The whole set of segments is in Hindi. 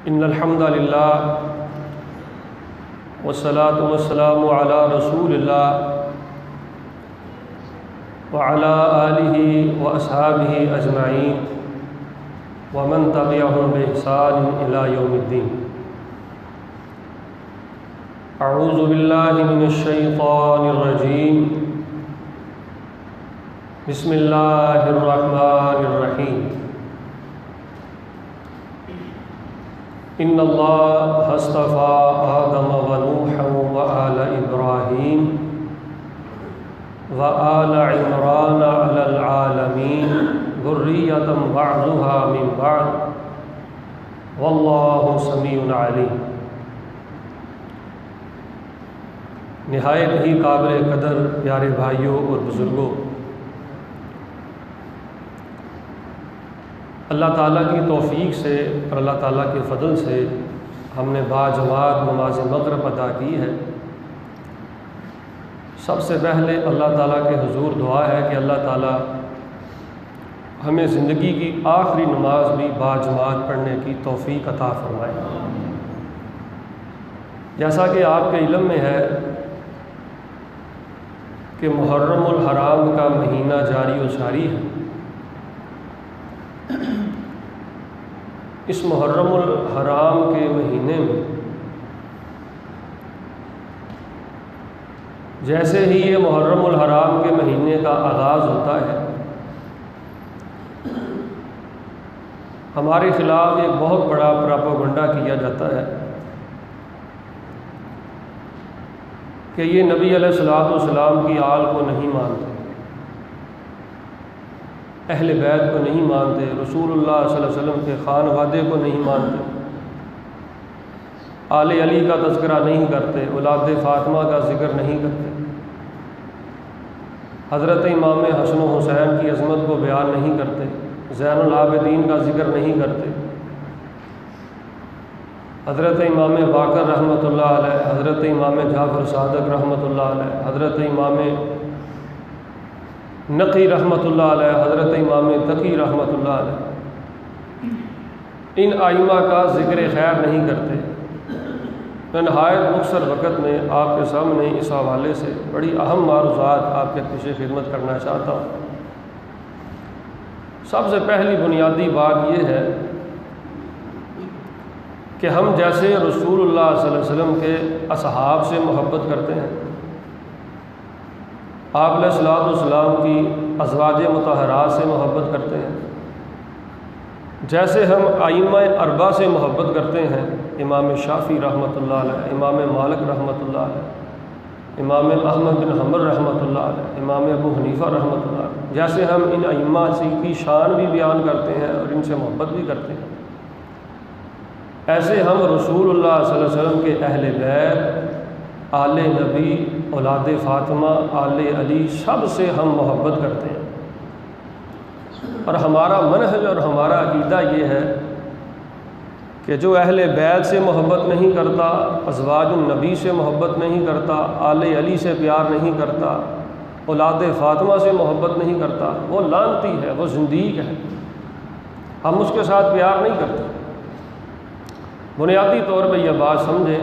इन्नल हम्दुलिल्लाह वस्सलातु वस्सलामु अला रसूलिल्लाह व अला आलिहि व अस्हाबिहि अजमाइन व मन तबिअहुम बिइहसान इला यौमिद्दीन। अऊज़ु बिल्लाहि मिनश शैतानिर रजीम। बिस्मिल्लाहिर रहमानिर रहीम। इन्नल्लाह हस्तफ़ा आदम व नूहन व आला इब्राहीम व आला इमरान अलल आलमीन ज़ुर्रियतम बअज़ुहा मिन बअज़ वल्लाहु समीउन अलीम। निहायत ही काबिल कदर प्यारे भाइयों और बुज़ुर्गों, अल्लाह ताला की तौफ़ीक़ से और अल्लाह ताला के फ़ज़ल से हमने बाजमात नमाज मग़रिब अदा की है। सबसे पहले अल्लाह ताला के हुज़ूर दुआ है कि अल्लाह ताला हमें ज़िंदगी की आखिरी नमाज भी बाजमात पढ़ने की तौफ़ीक़ अता फ़रमाए। जैसा कि आपके इल्म में है कि मुहर्रमुल हराम का महीना जारी व सारी है। इस मुहर्रमुल हराम के महीने में जैसे ही ये मुहर्रमुल हराम के महीने का आगाज़ होता है, हमारे ख़िलाफ़ एक बहुत बड़ा प्रोपेगेंडा किया जाता है कि ये नबी अलैहिस्सलातु वस्सलाम की आल को नहीं मानते, अहले बैत को नहीं मानते, रसूलुल्लाह सल्लल्लाहु अलैहि वसल्लम के खानवादे को नहीं मानते, आले अली का तज़किरा नहीं करते, औलाद फ़ातिमा का ज़िक्र नहीं करते, हज़रत इमाम हसन व हुसैन की अज़मत को बयान नहीं करते, ज़ैनुल आबिदीन का ज़िक्र नहीं करते, हज़रत इमाम बाकर रहमतुल्लाह अलैह, हज़रत इमाम जाफ़र सादिक़ रहमतुल्लाह अलैह, हज़रत इमाम नक़ी रहमतुल्लाह अलैह, हज़रत इमाम तक़ी रहमतुल्लाह अलैह, इन आइमा का ज़िक्र खैर नहीं करते। मैं नहायत मुख्तसर वक़्त में आपके सामने इस हवाले से बड़ी अहम मारूज़ात आपके पेश खिदमत करना चाहता हूँ। सबसे पहली बुनियादी बात यह है कि हम जैसे रसूलुल्लाह सल्लल्लाहु अलैहि वसल्लम के असहाब से मोहब्बत करते हैं, आप अलैहिस्सलातु वस्सलाम की अज़वाज मुतहहरात से मोहब्बत करते हैं, जैसे हम आइम्मा अरबा से मोहब्बत करते हैं, इमाम शाफ़ी रहमतुल्लाह अलैह, इमाम मालिक रहमतुल्लाह अलैह, इमाम अहमद बिन हम्बल रहमतुल्लाह अलैह, इमाम अबू हनीफ़ा रहमतुल्लाह अलैह, जैसे हम इन आइम्मा की शान भी बयान करते हैं और इनसे मोहब्बत भी करते हैं, ऐसे हम रसूलुल्लाह सल्लल्लाहु अलैहि वसल्लम के अहले बैत, आले नबी, औलाद फ़ातिमा, आले अली, सब से हम मोहब्बत करते हैं। और हमारा मनहज और हमारा अक़ीदा ये है कि जो अहले बैत से मोहब्बत नहीं करता, अज़वाजुन नबी से मोहब्बत नहीं करता, आले अली से प्यार नहीं करता, औलाद फ़ातिमा से मोहब्बत नहीं करता, वो लानती है, वो ज़िंदीक है, हम उसके साथ प्यार नहीं करते। बुनियादी तौर पर यह बात समझें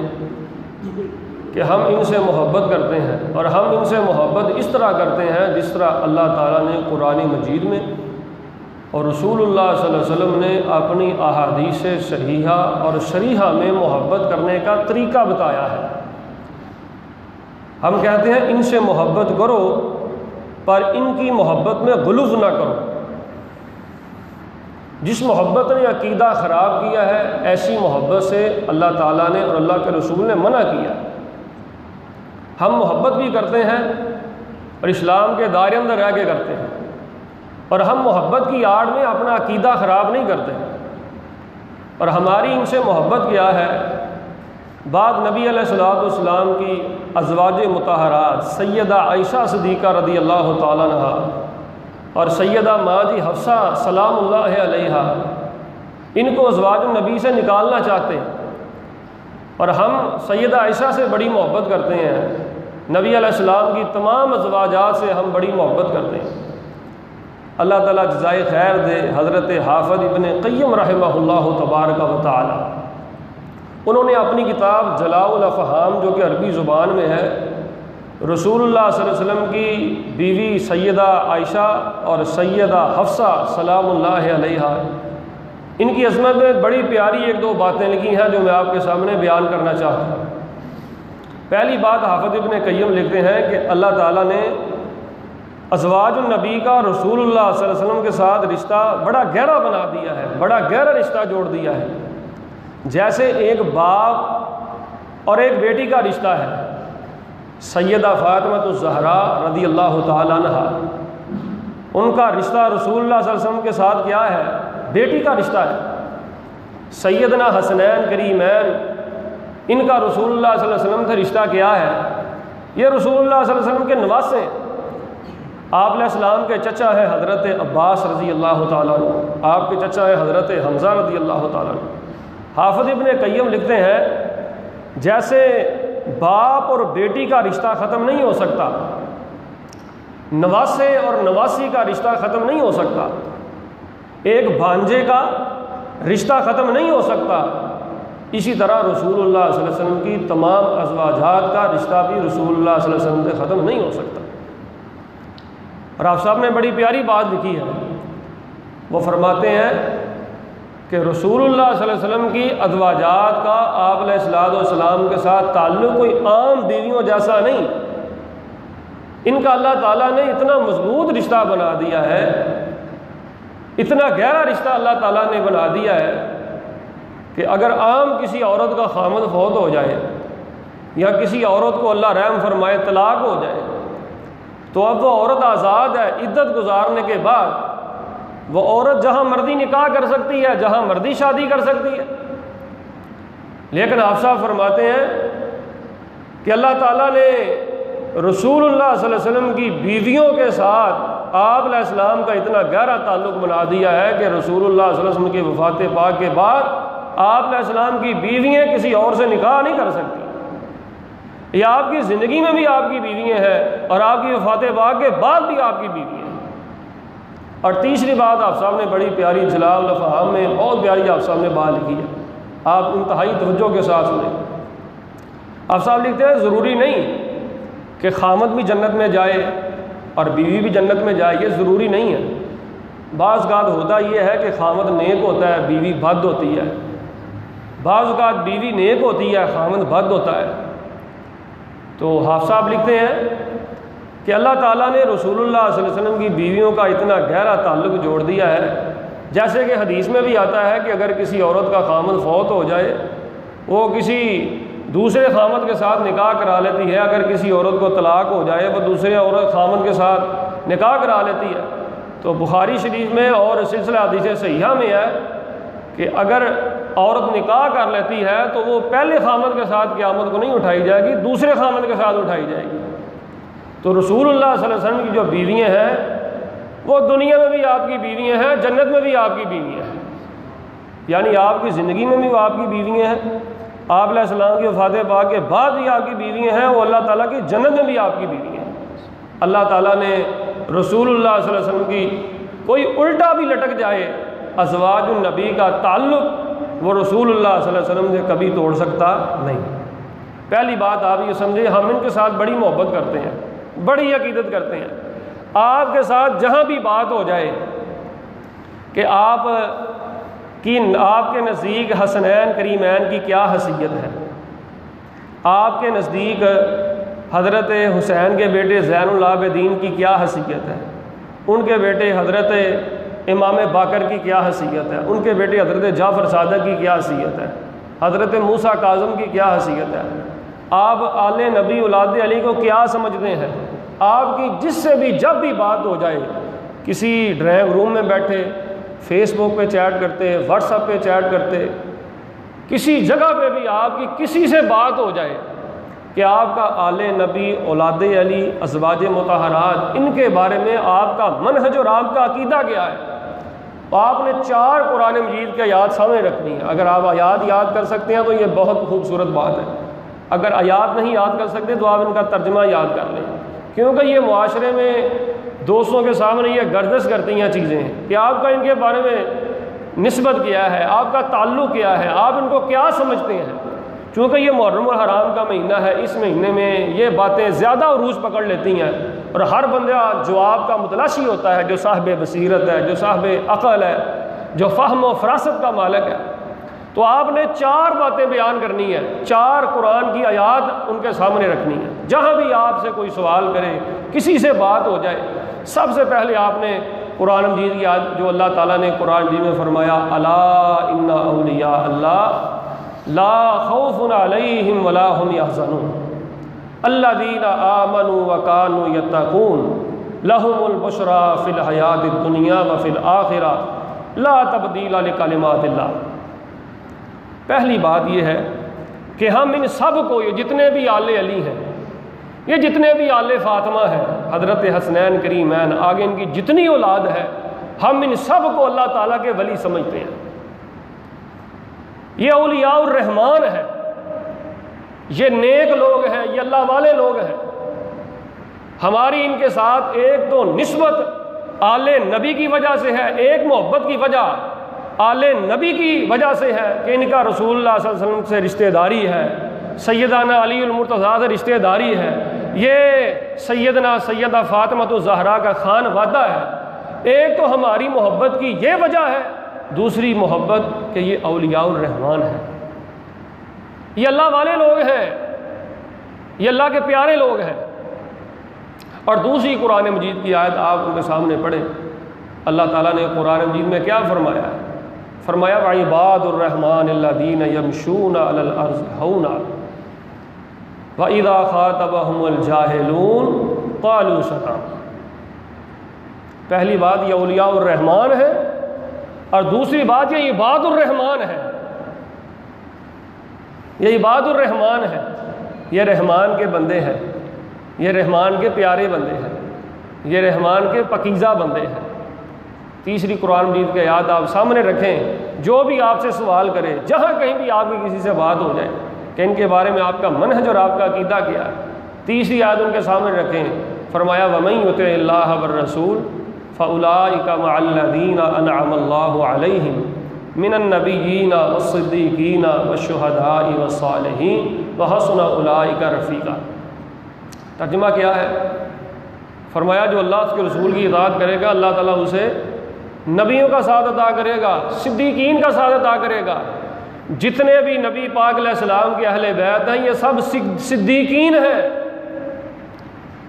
कि हम इनसे मोहब्बत करते हैं और हम इनसे मोहब्बत इस तरह करते हैं जिस तरह अल्लाह ताला ने कुरान मजीद में और रसूलुल्लाह सल्लल्लाहु अलैहि वसल्लम ने अपनी अहादीस सहीहा और शरीहा में मोहब्बत करने का तरीका बताया है। हम कहते हैं इनसे मोहब्बत करो पर इनकी मोहब्बत में गुलूज़ ना करो। जिस मोहब्बत ने अक़ीदा ख़राब किया है, ऐसी मोहब्बत से अल्लाह ताला ने और अल्लाह के रसूल ने मना किया। हम मोहब्बत भी करते हैं और इस्लाम के दायरे अंदर रह के करते हैं, और हम मोहब्बत की आड़ में अपना अक़ीदा ख़राब नहीं करते। और हमारी इनसे मोहब्बत क्या है, बाद नबी अलैहिस्सलातु वस्सलाम की अज़वाज मुतहहरात सैयदा आयशा सिद्दीक़ा रज़ियल्लाहु ताला अन्हा और सैयदा माँ जी हफ्सा सलामुल्लाह अलैहा, इनको अज़वाजुन नबी से निकालना चाहते हैं, और हम सैयदा आयशा से बड़ी मोहब्बत करते हैं, नबी अलैहिस्सलाम की तमाम अज़वाजात से हम बड़ी मोहब्बत करते हैं। अल्लाह ताला जज़ाए खैर दे हज़रत हाफ़िज़ इब्न क़य्यिम रहमहुल्लाह तबारक व तआला, उन्होंने अपनी किताब जलाउल अफ़हाम जो कि अरबी ज़ुबान में है, रसूलुल्लाह सल्लल्लाहु अलैहि वसल्लम की बीवी सैयदा आयशा और सैयदा हफ्सा सलामुल्लाह अलैहा, इनकी अज़मत में बड़ी प्यारी एक दो बातें लिखी हैं जो मैं आपके सामने बयान करना चाहता हूँ। पहली बात, हाफ़िज़ इब्न क़य्यिम लिखते हैं कि अल्लाह ताला ने अज़वाजुन नबी का रसूलुल्लाह सल्लल्लाहु अलैहि वसल्लम के साथ रिश्ता बड़ा गहरा बना दिया है, बड़ा गहरा रिश्ता जोड़ दिया है, जैसे एक बाप और एक बेटी का रिश्ता है। सैयदा फ़ातिमा ज़हरा रज़ी अल्लाह तआला अन्हा, उनका रिश्ता रसूलुल्लाह सल्लल्लाहु अलैहि वसल्लम के साथ क्या है? बेटी का रिश्ता है। सैयदना हसनैन करीमैन, इनका रसूलुल्लाह सल्लल्लाहु अलैहि वसल्लम से रिश्ता क्या है? ये रसूलुल्लाह सल्लल्लाहु अलैहि वसल्लम के नवासे हैं। आप अलैहिस्सलाम के चचा है हज़रत अब्बास रज़ी अल्लाह तआला अन्हु, आपके चचा है हज़रत हमज़ा रज़ी अल्लाह तआला अन्हु। हाफ़िज़ इब्न क़य्यिम लिखते हैं, जैसे बाप और बेटी का रिश्ता ख़त्म नहीं हो सकता, नवासे और नवासी का रिश्ता ख़त्म नहीं हो सकता, एक भांजे का रिश्ता ख़त्म नहीं हो सकता, इसी तरह रसूलुल्लाह सल्लल्लाहु अलैहि वसल्लम की तमाम अज़वाजात का रिश्ता भी रसूलुल्लाह सल्लल्लाहु अलैहि वसल्लम से ख़त्म नहीं हो सकता। और आप साहब ने बड़ी प्यारी बात लिखी है, वो फरमाते हैं कि रसूलुल्लाह सल्लल्लाहु अलैहि वसल्लम की अज़वाजात का आप अलैहिस्सलाम के साथ ताल्लुक़ कोई आम बीवियों जैसा नहीं, इनका अल्लाह ताला ने इतना मजबूत रिश्ता बना दिया है, इतना गहरा रिश्ता अल्लाह ताला ने बना दिया है कि अगर आम किसी औरत का खामद फौत हो जाए या किसी औरत को अल्लाह रहम फरमाए तलाक हो जाए, तो अब वो औरत आज़ाद है। इद्दत गुजारने के बाद वो औरत जहाँ मर्दी निकाह कर सकती है, जहाँ मर्दी शादी कर सकती है। लेकिन आप साहब फरमाते हैं कि अल्लाह ताला ने रसूलुल्लाह सल्लल्लाहु अलैहि वसल्लम की बीवियों के साथ आप अलैहिस्सलाम का इतना गहरा ताल्लुक़ बना दिया है कि रसूलुल्लाह सल्लल्लाहु अलैहि वसल्लम की वफ़ात पाक के बाद आप अलैहिस्सलाम की बीवियाँ किसी और से निकाह नहीं कर सकती। ये आपकी ज़िंदगी में भी आपकी बीवियाँ हैं और आपकी वफ़ात पाक के बाद भी आपकी बीवियाँ हैं। और तीसरी बात, आप साहब ने बड़ी प्यारी जलाउल अफ़हाम में बहुत प्यारी आप साहब ने बात लिखी है, आप इंतहाई तवज्जो के साथ सुने। आप साहब लिखते हैं, ज़रूरी नहीं कि खामद भी जन्नत में जाए और बीवी भी जन्नत में जाए, ये ज़रूरी नहीं है। बाज़ औक़ात होता ये है कि खामद नेक होता है, बीवी बद होती है। बाज़ औक़ात बीवी नेक होती है, खामद बद होता है। तो हाफ़िज़ साहब लिखते हैं कि अल्लाह ताला ने रसूलुल्लाह सल्लल्लाहु अलैहि वसल्लम की बीवियों का इतना गहरा ताल्लुक़ जोड़ दिया है, जैसे कि हदीस में भी आता है कि अगर किसी औरत का खामद फौत हो जाए, वो किसी दूसरे खामद के साथ निकाह करा लेती है। अगर किसी औरत को तलाक हो जाए, वो दूसरे औरत खामद के साथ निकाह करा लेती है। तो बुखारी शरीफ में और सिलसिला हदीस सहीहा में है कि अगर औरत निकाह कर लेती है तो वो पहले खामद के साथ क़यामत को नहीं उठाई जाएगी, दूसरे खामद के साथ उठाई जाएगी। तो रसूलुल्लाह सल्लल्लाहु अलैहि वसल्लम की जो बीवियाँ हैं वो दुनिया में भी आपकी बीवियाँ हैं, जन्नत में भी आपकी बीवियाँ हैं, यानी आपकी ज़िंदगी में भी वो आपकी बीवियाँ हैं, आप अलैहिस्सलाम की वफ़ात पाक के बाद भी आपकी बीवियाँ हैं, वो अल्लाह ताला की जन्नत में भी आपकी बीवियाँ हैं। अल्लाह ताला ने रसूलुल्लाह सल्लल्लाहु अलैहि वसल्लम की कोई उल्टा भी लटक जाए, अज़वाजुन नबी का ताल्लुक़ वो रसूलुल्लाह सल्लल्लाहु अलैहि वसल्लम से कभी तोड़ सकता नहीं। पहली बात आप ये समझे, हम इनके साथ बड़ी मोहब्बत करते हैं, बड़ी अकीदत करते हैं। आपके साथ जहाँ भी बात हो जाए कि आपके नज़दीक हसनैन करीमैन की क्या हैसियत है, आपके नज़दीक हज़रत हुसैन के बेटे ज़ैनुल आबिदीन की क्या हैसियत है, उनके बेटे हज़रत इमाम बाकर की क्या हैसियत है, उनके बेटे हज़रत जाफ़र सादिक़ की क्या हैसियत है, हज़रत मूसा काज़म की क्या हैसियत है, आप आले नबी औलाद अली को क्या समझते हैं। आपकी जिससे भी जब भी बात हो जाए, किसी ड्राइंग रूम में बैठे फेसबुक पे चैट करते, व्हाट्सएप पे चैट करते, किसी जगह पे भी आपकी किसी से बात हो जाए कि आपका आले नबी औलाद अली अज़वाज मुतहरात इनके बारे में आपका मनहज और आपका अकीदा क्या है, तो आपने 4 कुरान मजीद की आयात सामने रखनी है। अगर आप आयात याद कर सकते हैं तो ये बहुत खूबसूरत बात है, अगर आयात नहीं याद कर सकते तो आप इनका तर्जमा याद कर लें, क्योंकि ये मुआशरे में दोस्तों के सामने ये गर्दिश करती हैं चीज़ें कि आपका इनके बारे में निस्बत क्या है, आपका ताल्लुक़ क्या है, आप इनको क्या समझते हैं। चूँकि ये मुहर्रम और हराम का महीना है, इस महीने में ये बातें ज़्यादा उरूज पकड़ लेती हैं और हर बंदा जवाब का मुतलाशी होता है, जो साहिब बसीरत है, जो साहिब अक़ल है, जो फ़हम व फरासत का मालिक है। तो आपने 4 बातें बयान करनी है, 4 कुरान की आयात उनके सामने रखनी है। जहाँ भी आपसे कोई सवाल करे, किसी से बात हो जाए, सबसे पहले आपने कुरान मजीद की आयत जो अल्लाह ताला ने कुरान मजीद में फरमाया, अला इन्ना औलिया अल्लाह ला खौफुन अलैहिम वला हुम यहज़नून अल्लज़ीना आमनू व कानू यत्तकून लहुमुल बुशरा फिल हयातिद दुनिया व फिल आखिरह ला तब्दीला लिकलिमातिल्लाह। पहली बात यह है कि हम इन सब को, ये जितने भी आले अली हैं, ये जितने भी आले फ़ातिमा हैं, हज़रत हसनैन करीमैन, आगे इनकी जितनी औलाद है, हम इन सब को अल्लाह ताला के वली समझते हैं। ये औलियाउर रहमान है, ये नेक लोग हैं, ये अल्लाह वाले लोग हैं। हमारी इनके साथ एक तो निस्बत आले नबी की वजह से है, एक मोहब्बत की वजह आले नबी की वजह से है कि इनका रसूलुल्लाह सल्लल्लाहु अलैहि वसल्लम से रिश्तेदारी है, सैयदाना अली उल मुर्तज़ा से रिश्तेदारी है, ये सैयदा फ़ातिमा ज़हरा का खान वादा है। एक तो हमारी मोहब्बत की ये वजह है, दूसरी मोहब्बत कि ये औलियाउर रहमान है, ये अल्लाह वाले लोग हैं, ये अल्लाह के प्यारे लोग हैं। और दूसरी कुरान मजीद की आयत आप उनके सामने पढ़ें, अल्लाह ताला ने कुरान मजीद में क्या फरमाया है? फरमाया व इबादुर रहमान अल्लज़ीना यमशूना अलल अर्ज़ हौना व इज़ा ख़ातबहुमुल जाहिलून क़ालू सलाम। पहली बात ये औलियाउर रहमान है और दूसरी बात ये इबादुर रहमान है। ये इबादुर रहमान है, ये रहमान के बंदे हैं, ये रहमान के प्यारे बंदे हैं, ये रहमान के पकीज़ा बंदे हैं। तीसरी कुरान मजीद की आयत आप सामने रखें, जो भी आपसे सवाल करे, जहाँ कहीं भी आपकी किसी से बात हो जाए कि इनके बारे में आपका मनहज और आपका अकीदा क्या है, तीसरी आयत उनके सामने रखें। फरमाया वमन युतिइल्लाह वर रसूल फ़उलाइका मअल्लज़ीना अनअमल्लाहु अलैहिम मिनन नबिय्यीना वस्सिद्दीक़ीना वश्शुहदाई वस्सालिहीन व हसुन उलाइका रफ़ीक़ा। तर्जुमा क्या है? फरमाया जो अल्लाह उसके रसूल की इताअत करेगा, अल्लाह ताला उसे नबियों का साथ अता करेगा, सिद्दीकीन का साथ अता करेगा। जितने भी नबी पाक अलैहिस्सलाम के अहले बैत हैं, ये सब सिद्दीकीन हैं।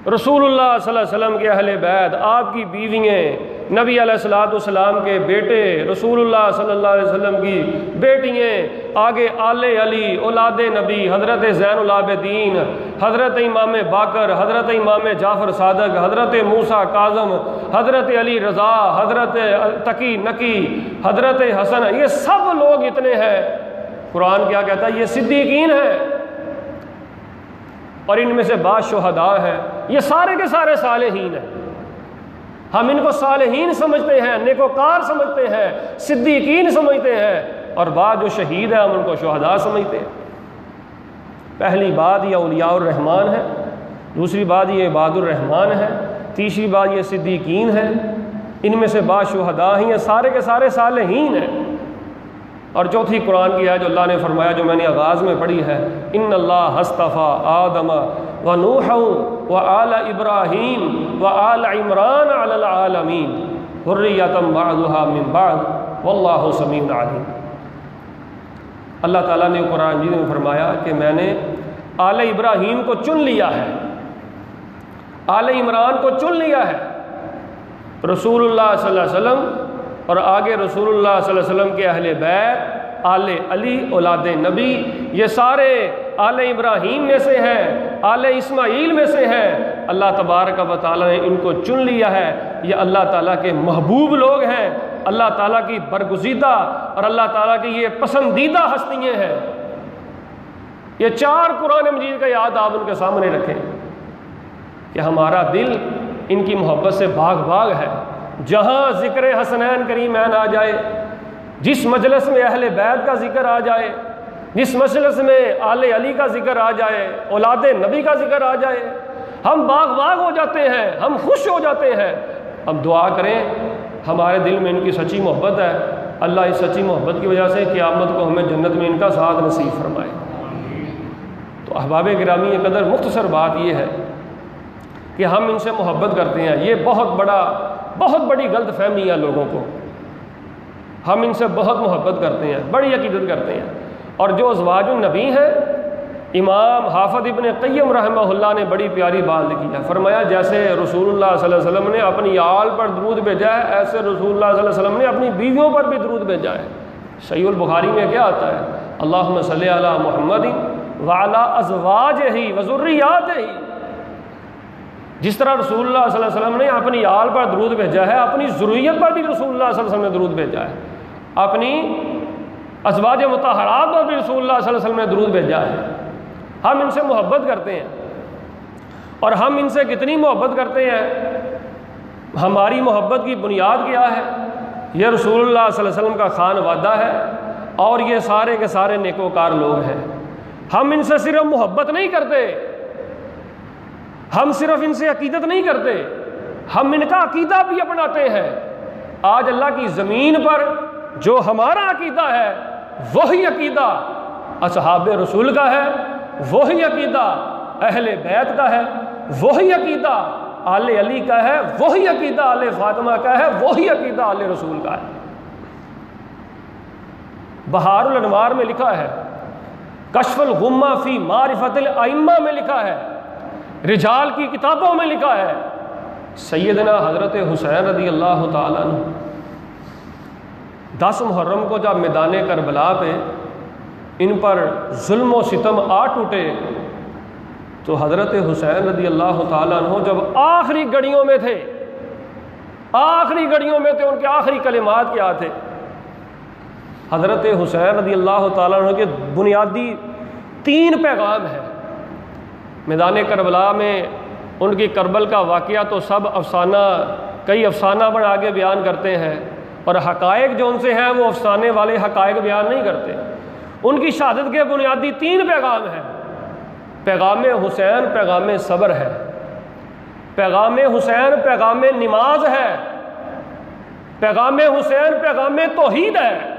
रसूलुल्लाह सल्लल्लाहु अलैहि वसल्लम के अहले बैत, आपकी बीवियाँ, नबी अलैहिस्सलाम के बेटे, रसूलुल्लाह सल्लल्लाहु अलैहि वसल्लम की बेटियाँ, आगे आले अली, औलाद नबी, हज़रत ज़ैनुल आबिदीन, हज़रत इमाम बाकर, हज़रत इमाम जाफ़र सादक, हज़रत मूसा काज़म, हज़रत अली रज़ा, हज़रत तकी नकी, हज़रत हसन, ये सब लोग इतने हैं। कुरान क्या कहता है? ये सिद्दीकीन हैं और इनमें से बाद शुहदा हैं। ये सारे के सारे सालेहीन हैं। हम इनको सालेहीन समझते हैं, नेकोकार समझते हैं, सिद्दीकीन समझते हैं, और बाद जो शहीद है हम उनको शुहदा समझते हैं। पहली बात ये औलियाउर रहमान है, दूसरी बात ये इबादुर रहमान है, तीसरी बात ये सिद्दीकीन है, इनमें से बाद शुहदा ही हैं, सारे के सारे सालेहीन हैं। और चौथी कुरान की है जो अल्लाह ने फरमाया, जो मैंने आगाज़ में पढ़ी है, इन्नल्लाह हस्तफ़ा आदम व नूह व आल इब्राहीम व आल इमरान अलल आलमीन हुर्रियतम बअदुहा मिन बअद वल्लाहु समीउन अलीम। अल्लाह ताला ने कुरान मजीद में फरमाया कि मैंने आल इब्राहीम को चुन लिया है, आल इमरान को चुन लिया है, रसूलुल्लाह सल्लल्लाहु अलैहि वसल्लम और आगे रसूलुल्लाह सल्लल्लाहु अलैहि वसल्लम के अहले बैत, आले अली, औलाद नबी, ये सारे आले इब्राहीम में से हैं, आले इस्माईल में से हैं। अल्लाह तबारक व तआला ने इनको चुन लिया है। ये अल्लाह ताला के महबूब लोग हैं, अल्लाह ताला की बरगुज़ीदा और अल्लाह ताला की ये पसंदीदा हस्तियाँ हैं। ये 4 कुरान मजीद का याद आप उनके सामने रखें कि हमारा दिल इनकी मोहब्बत से बाग बाग है। जहाँ ज़िक्र हसनैन करीमैन आ जाए, जिस मजलिस में अहले बैत का जिक्र आ जाए, जिस मजलिस में आले अली का जिक्र आ जाए, औलाद नबी का जिक्र आ जाए, हम बाग बाग हो जाते हैं, हम खुश हो जाते हैं। हम दुआ करें हमारे दिल में इनकी सच्ची मोहब्बत है। अल्लाह इस सच्ची मोहब्बत की वजह से क़यामत को हमें जन्नत में इनका साथ नसीब फरमाए। तो अहबाब गिरामी कदर मुख्तसर बात यह है कि हम इनसे मोहब्बत करते हैं, ये बहुत बड़ी गलत फहमी है लोगों को। हम इनसे बहुत मोहब्बत करते हैं, बड़ी अकीदत करते हैं। और जो अज़वाजुन नबी हैं, इमाम हाफिज़ इब्न क़य्यम रहमहुल्लाह ने बड़ी प्यारी बात लिखी है। फरमाया जैसे रसूलुल्लाह सल्लल्लाहु अलैहि वसल्लम ने अपनी आल पर दरूद भेजा है, ऐसे रसूलुल्लाह सल्लल्लाहु अलैहि वसल्लम ने अपनी बीवियों पर भी दरूद भेजा है। सहीहुल बुखारी में क्या आता है? अल्लाहुम्मा सल्लि अला मुहम्मदिन व अला अज़वाजिही व ज़ुर्रिय्यातिही। जिस तरह रसूलुल्लाह सल्लल्लाहु अलैहि वसल्लम ने अपनी आल पर दरूद भेजा है, अपनी ज़ुर्रियत पर भी रसूलुल्लाह सल्लल्लाहु अलैहि वसल्लम ने दरूद भेजा है, अपनी अज़वाज मुतहरात पर भी रसूलुल्लाह सल्लल्लाहु अलैहि वसल्लम ने दरूद भेजा है। हम इनसे मोहब्बत करते हैं। और हम इनसे कितनी मोहब्बत करते हैं, हमारी मोहब्बत की बुनियाद क्या है? ये रसूलुल्लाह सल्लल्लाहु अलैहि वसल्लम का खान वादा है और ये सारे के सारे नेकोकार लोग हैं। हम इनसे सिर्फ मोहब्बत नहीं करते, हम सिर्फ इनसे अकीदत नहीं करते, हम इनका अकीदा भी अपनाते हैं। आज अल्लाह की ज़मीन पर जो हमारा अकीदा है वही अकीदा असहाबे रसूल का है, वही अकीदा अहले बैत का है, वही अकीदा आले अली का है, वही अकीदा आले फातिमा का है, वही अकीदा आले रसूल का है। बहारुल अनवार में लिखा है, कश्फुल गुम्मा फी मारिफतिल आइम्मा में लिखा है, रिजाल की किताबों में लिखा है, सैयदना हज़रत हुसैन रज़ी अल्लाह ताला अन्हु 10 मुहर्रम को जब मैदान करबला पे इन पर जुल्म व सितम आ टूटे तो हज़रत हुसैन रज़ी अल्लाह ताला अन्हु जब आखिरी घड़ियों में थे, उनके आखिरी कलिमात क्या थे? हज़रत हुसैन रज़ी अल्लाह ताला अन्हु के बुनियादी 3 पैगाम हैं। मैदान करबला में उनकी करबल का वाक़या तो सब अफसाना, कई अफसाना बना के बयान करते हैं, और हक़ाइक़ जो उनसे हैं वो अफसाने वाले हक़ाइक़ बयान नहीं करते। उनकी शहादत के बुनियादी 3 पैगाम हैं। पैगाम हुसैन पैगाम सब्र है, पैगाम हुसैन पैगाम नमाज है, पैगाम हुसैन पैगाम तौहीद है।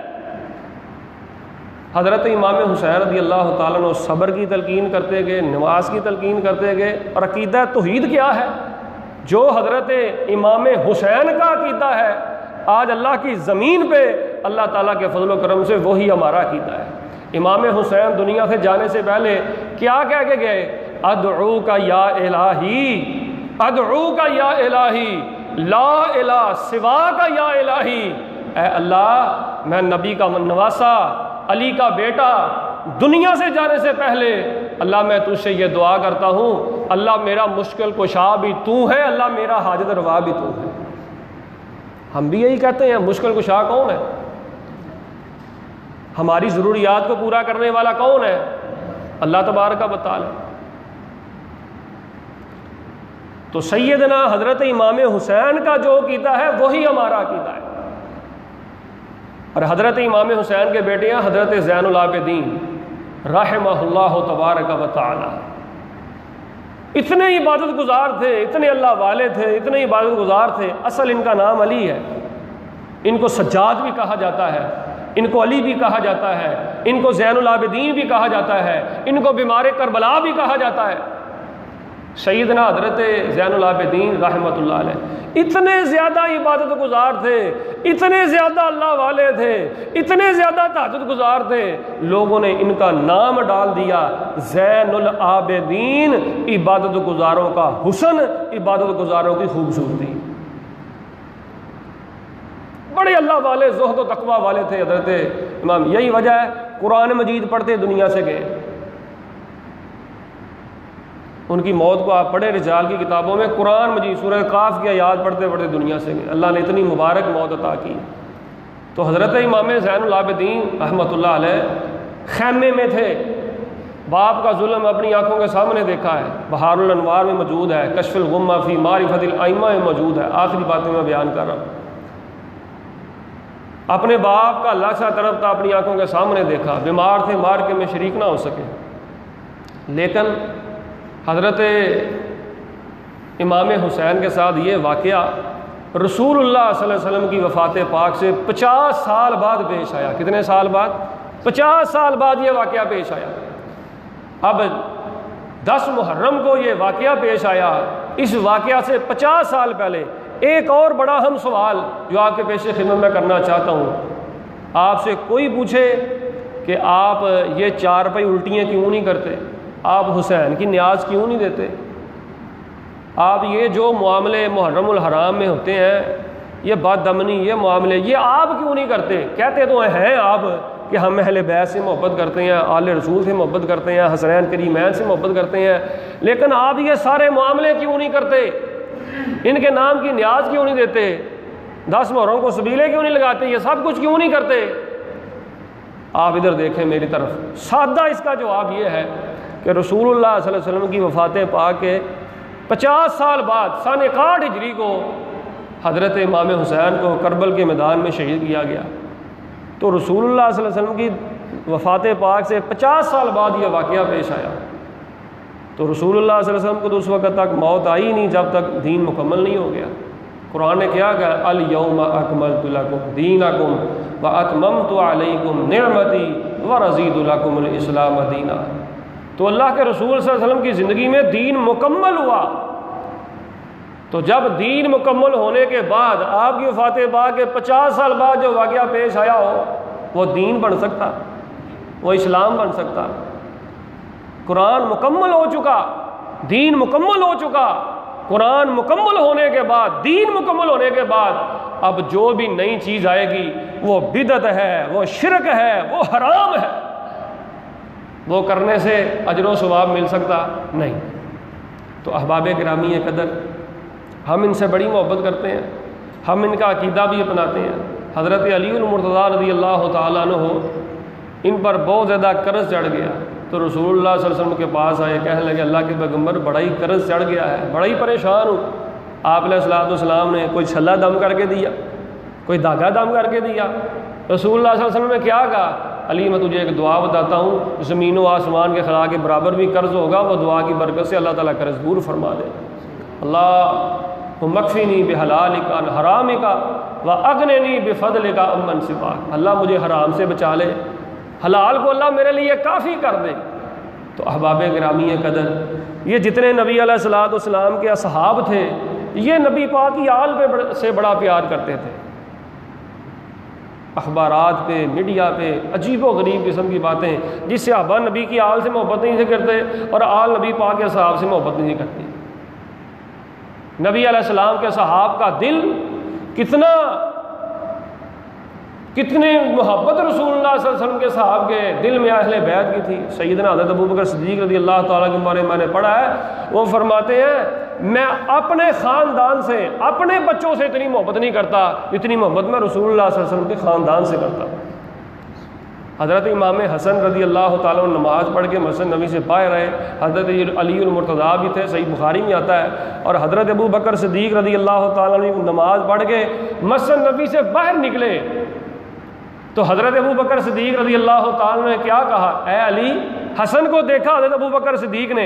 हज़रत इमाम हुसैन रज़ी अल्लाह ताला अन्हु सब्र की तलकीन करते गए, नमाज की तलकीन करते गए। और अकीदा तौहीद क्या है? जो हज़रत इमाम हुसैन का अकीदा है, आज अल्लाह की ज़मीन पे अल्लाह ताला के फजल व करम से वही हमारा अकीदा है। इमाम हुसैन दुनिया से जाने से पहले क्या कह के गए? अदऊ का या इलाही, अदऊ का या इलाही, ला इलाहा सिवा का या इलाही। ऐ अल्लाह, मैं नबी का नवासा, अली का बेटा, दुनिया से जाने से पहले अल्लाह मैं तुझसे ये दुआ करता हूँ, अल्लाह मेरा मुश्किल कुशा भी तू है, अल्लाह मेरा हाजत रवा भी तू है। हम भी यही कहते हैं, मुश्किल कुशा कौन है? हमारी ज़रूरियात को पूरा करने वाला कौन है? अल्लाह तबारक व तआला। तो सैयदना हज़रत इमाम हुसैन का जो अकीदा है वही हमारा अकीदा है। और हज़रत इमाम हुसैन के बेटे हैं हज़रत ज़ैनुल आबिदीन रहमहुल्लाह तबारक व तआला। इतने इबादत गुजार थे, इतने अल्लाह वाले थे, इतने इबादत गुजार थे। असल इनका नाम अली है, इनको सज्जाद भी कहा जाता है, इनको अली भी कहा जाता है, इनको ज़ैनुल आबिदीन भी कहा जाता है, इनको बीमार करबला भी कहा जाता है। सैयदना हज़रत ज़ैनुल आबिदीन रहमतुल्लाह अलैह इतने ज़्यादा इबादत गुजार थे, इतने ज़्यादा अल्लाह वाले थे, इतने ज़्यादा तहज्जुद गुजार थे, लोगों ने इनका नाम डाल दिया ज़ैनुल आबिदीन। इबादत गुजारों का हुस्न, इबादत गुजारों की खूबसूरती। बड़े अल्लाह वाले, ज़ुहद व तक़वा वाले थे हज़रत इमाम। यही वजह है कुरान मजीद पढ़ते दुनिया से गए। उनकी मौत को आप पढ़े रिजाल की किताबों में, कुरान मजीद सूरह काफ की आयात पढ़ते पढ़ते दुनिया से गए। अल्लाह ने इतनी मुबारक मौत अता की। तो हज़रत इमाम ज़ैनुल आबिदीन रहमतुल्लाह अलैह खैमे में थे, बाप का जुल्म अपनी आंखों के सामने देखा है। बहारुल अनवार में मौजूद है, कश्फुल गुम्मा फी मारिफतिल आइम्मा में मौजूद है। आखिरी बातें मैं बयान कर रहा हूँ। अपने बाप का लाशा तरफ था, अपनी आंखों के सामने देखा। बीमार थे, मार के में शरीक ना हो सके। लेकिन हज़रत इमाम हुसैन के साथ ये वाक़या रसूलुल्लाह सल्लल्लाहु अलैहि वसल्लम की वफ़ात पाक से 50 साल बाद पेश आया। कितने साल बाद? 50 साल बाद ये वाक़या पेश आया। अब 10 मुहर्रम को ये वाक़या पेश आया। इस वाक़या से 50 साल पहले एक और बड़ा अहम सवाल जो आपके पेश खिदमत में करना चाहता हूँ। आपसे कोई पूछे कि आप ये 4 रुपये उल्टियाँ क्यों नहीं करते, आप हुसैन की न्याज क्यों नहीं देते, आप ये जो मामले मुहर्रमुल हराम में होते हैं, ये बददमनी, ये मामले, ये आप क्यों नहीं करते। कहते तो हैं आप कि हम अहले बैत से मोहब्बत करते हैं, आले रसूल से मोहब्बत करते हैं, हसनैन करीमैन से मोहब्बत करते हैं, लेकिन आप ये सारे मामले क्यों नहीं करते, इनके नाम की न्याज क्यों नहीं देते, 10 मुहर्रम को सबीले क्यों नहीं लगाते, ये सब कुछ क्यों नहीं करते। आप इधर देखें मेरी तरफ। सादा इसका जवाब ये है कि रसूलुल्लाह सल्लल्लाहु अलैहि वसल्लम की वफ़ात पाक के 50 साल बाद सन 61 हिजरी को हज़रत इमाम हुसैन को करबल के मैदान में शहीद किया गया। तो रसूलुल्लाह सल्लल्लाहु अलैहि वसल्लम की वफ़ात पाक से 50 साल बाद यह वाक़या पेश आया। तो रसूलुल्लाह सल्लल्लाहु अलैहि वसल्लम को तो उस वक़्त तक मौत आई नहीं जब तक दीन मुकम्मल नहीं हो गया। कुरान ने क्या कहा, अल यौमा अकमलतु लकुम दीनकुम व अतममतु अलैकुम निअमती व रज़ीतु लकुमुल इस्लाम दीना। तो अल्लाह के रसूल सल्लल्लाहु अलैहि वसल्लम की ज़िंदगी में दीन मुकम्मल हुआ। तो जब दीन मुकम्मल होने के बाद आपकी वफ़ात पाक के 50 साल बाद जो वाक़या पेश आया हो, वो दीन बन सकता, वो इस्लाम बन सकता। कुरान मुकम्मल हो चुका, दीन मुकम्मल हो चुका। कुरान मुकम्मल होने के बाद, दीन मुकम्मल होने के बाद अब जो भी नई चीज़ आएगी वो बिदअत है, वो शिरक है, वो हराम है, वो करने से अजर सवाब मिल सकता नहीं। तो अहबाब गिरामी कदर, हम इनसे बड़ी मोहब्बत करते हैं, हम इनका अकीदा भी अपनाते हैं। हज़रत अलीउल मुर्तज़ा रज़ी अल्लाह तआला अन्हु, इन पर बहुत ज़्यादा कर्ज़ चढ़ गया। तो रसूलुल्लाह सल्लल्लाहु अलैहि वसल्लम के पास आए, कहने लगे अल्लाह के पैगम्बर बड़ा ही कर्ज़ चढ़ गया है, बड़ा ही परेशान हूँ। आप अलैहिस्सलाम ने कोई छल्ला दम करके दिया, कोई धागा दम करके दिया। रसूलुल्लाह सल्लल्लाहु अलैहि वसल्लम ने क्या कहा, अली मैं तुझे एक दुआ बताता हूँ, ज़मीन व आसमान के खला के बराबर भी कर्ज़ होगा, वो दुआ की बरकत से अल्लाह ताला कर्ज़ दूर फरमा दे। अल्लाह मकफ़िनी बिहलालिका अन हरामिका व अगनिनी बिफ़ज़लिका अम्मन सिवाक। अल्लाह मुझे हराम से बचा ले, हलाल को अल्लाह मेरे लिए काफ़ी कर दे। तो अहबाब गिरामी कदर, ये जितने नबी अलैहिस्सलाम के असहाब थे, ये नबी पाक की आल पे से बड़ा प्यार करते थे। अखबारात पे, मीडिया पे अजीब व गरीब किस्म की बातें, जिससे सहाबा नबी की आल से मोहब्बत नहीं से करते और आल नबी पाक के असहाब से मोहब्बत नहीं करती। नबी अलैहिस्सलाम के सहाब का दिल कितने मोहब्बत रसूलुल्लाह सल्लल्लाहु अलैहि वसल्लम के सहाब के दिल में अहले बैत की थी। सैयदना हज़रत अबू बकर सिद्दीक़ रज़ी अल्लाह तआला के बारे में मैंने पढ़ा है, वो फरमाते हैं मैं अपने ख़ानदान से, अपने बच्चों से इतनी मोहब्बत नहीं करता जितनी मोहब्बत मैं रसूलुल्लाह सल्लल्लाहु अलैहि वसल्लम के ख़ानदान से करता। हज़रत इमाम हसन रज़ी अल्लाह तआला नमाज़ पढ़ के मस्जिद नबी से बाहर आए। हज़रत अलीउल मुर्तज़ा भी थे, सही बुखारी में आता है। और हज़रत अबू बकर सिद्दीक़ रज़ी अल्लाह तआला नमाज़ पढ़ के मस्जिद नबी से बाहर निकले तो हज़रत अबू बकर सिद्दीक़ रज़ी अल्लाह तआला ने क्या कहा, ए अली। हसन को देखा हज़रत अबू बकर सिद्दीक़ ने।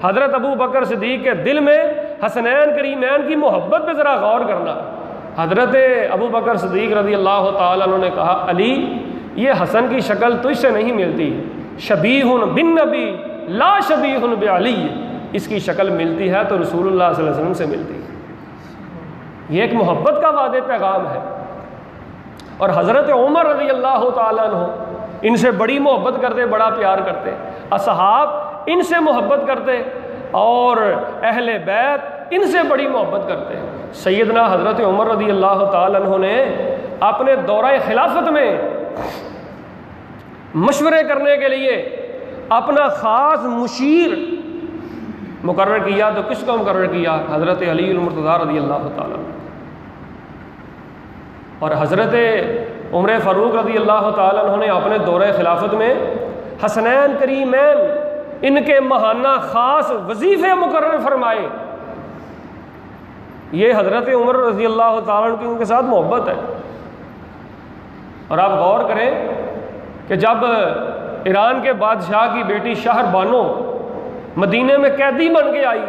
हज़रत अबू बकर सिद्दीक़ के दिल में हसनैन करीमैन की मोहब्बत पे ज़रा गौर करना। हज़रत अबू बकर सिद्दीक़ रज़ी अल्लाह तआला ने कहा, अली ये हसन की शक्ल तुझसे नहीं मिलती, शबीहुन बिन नबी ला शबीहुन बि अली, इसकी शक्ल मिलती है तो रसूलुल्लाह सल्लल्लाहु अलैहि वसल्लम से मिलती है। ये एक मोहब्बत का वादे पैगाम है। और हज़रत उमर रज़ी अल्लाह तआला अन्हु इनसे बड़ी मोहब्बत करते, बड़ा प्यार करते, असहाब इनसे मोहब्बत करते और अहले बैत इनसे बड़ी मोहब्बत करते। सैयदना हज़रत उमर रज़ी अल्लाह तआला अन्हु ने अपने दौरा खिलाफत में मशवरे करने के लिए अपना ख़ास मुशीर मुकर्रर किया। तो किसको मुकर्रर किया? हज़रत अलीउल मुर्तज़ा रज़ी अल्लाह तआला और हज़रत उमर फ़ारूक रज़ी अल्लाह तआला उन्होंने अपने दौरे खिलाफत में हसनैन करीमैन इनके महाना ख़ास वजीफ़े मुकर्रर फरमाए। ये हज़रत उमर रज़ी अल्लाह तआला की उनके साथ मोहब्बत है। और आप गौर करें कि जब ईरान के बादशाह की बेटी शहर बानो मदीने में कैदी बन के आई,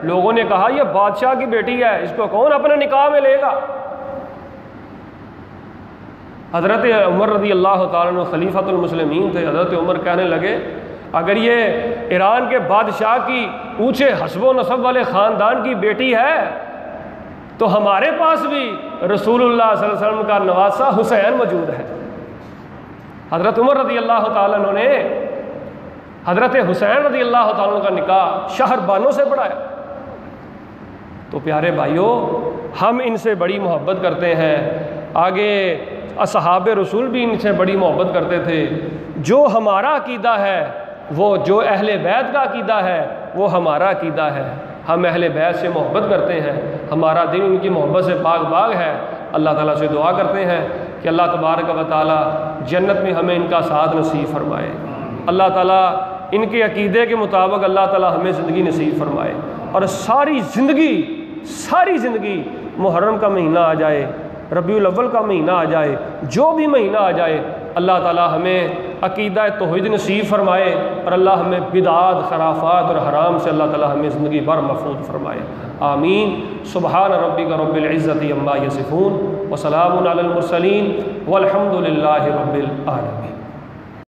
लोगों ने कहा यह बादशाह की बेटी है, इसको कौन अपने निकाह में लेगा। हज़रत उमर रज़ी अल्लाह तआला अन्हु खलीफतुल मुस्लिमीन थे। हज़रत उमर कहने लगे अगर ये ईरान के बादशाह की ऊंचे हस्बो नसब वाले ख़ानदान की बेटी है तो हमारे पास भी रसूलुल्लाह सल्लल्लाहु अलैहि वसल्लम का नवासा हुसैन मौजूद है। हज़रत उमर रज़ी अल्लाह तआला अन्हु ने हज़रत हुसैन रज़ी अल्लाह तआला अन्हु का निकाह शहरबानों से पढ़ाया। तो प्यारे भाइयों, हम इनसे बड़ी मोहब्बत करते हैं। आगे असहाबे रसूल भी इनसे बड़ी मोहब्बत करते थे। जो हमारा अकीदा है, वो जो अहले बैत का अकीदा है, वो हमारा अकीदा है। हम अहले बैत से मोहब्बत करते हैं, हमारा दिल इनकी मोहब्बत से बाग बाग है। अल्लाह ताला से दुआ करते हैं कि अल्लाह तबारक व तआला जन्नत में हमें इनका साथ नसीब फरमाए। अल्लाह ताला इनके अकीदे के मुताबिक अल्लाह ताला हमें ज़िंदगी नसीब फरमाए और सारी ज़िंदगी मुहर्रम का महीना आ जाए, रबीउल अव्वल का महीना आ जाए, जो भी महीना आ जाए, अल्लाह ताला हमें अकीदा तौहीद नसीब फरमाए और अल्लाह हमें बिदात खराफात और हराम से अल्लाह ताला हमें ज़िंदगी भर महफूज फरमाए। आमीन। सुबहान रब्बिका रब्बिल इज़्ज़ति अम्मा यसिफून व सलामुन अलल मुरसलीन वल्हम्दुलिल्लाहि रब्बिल आलमीन।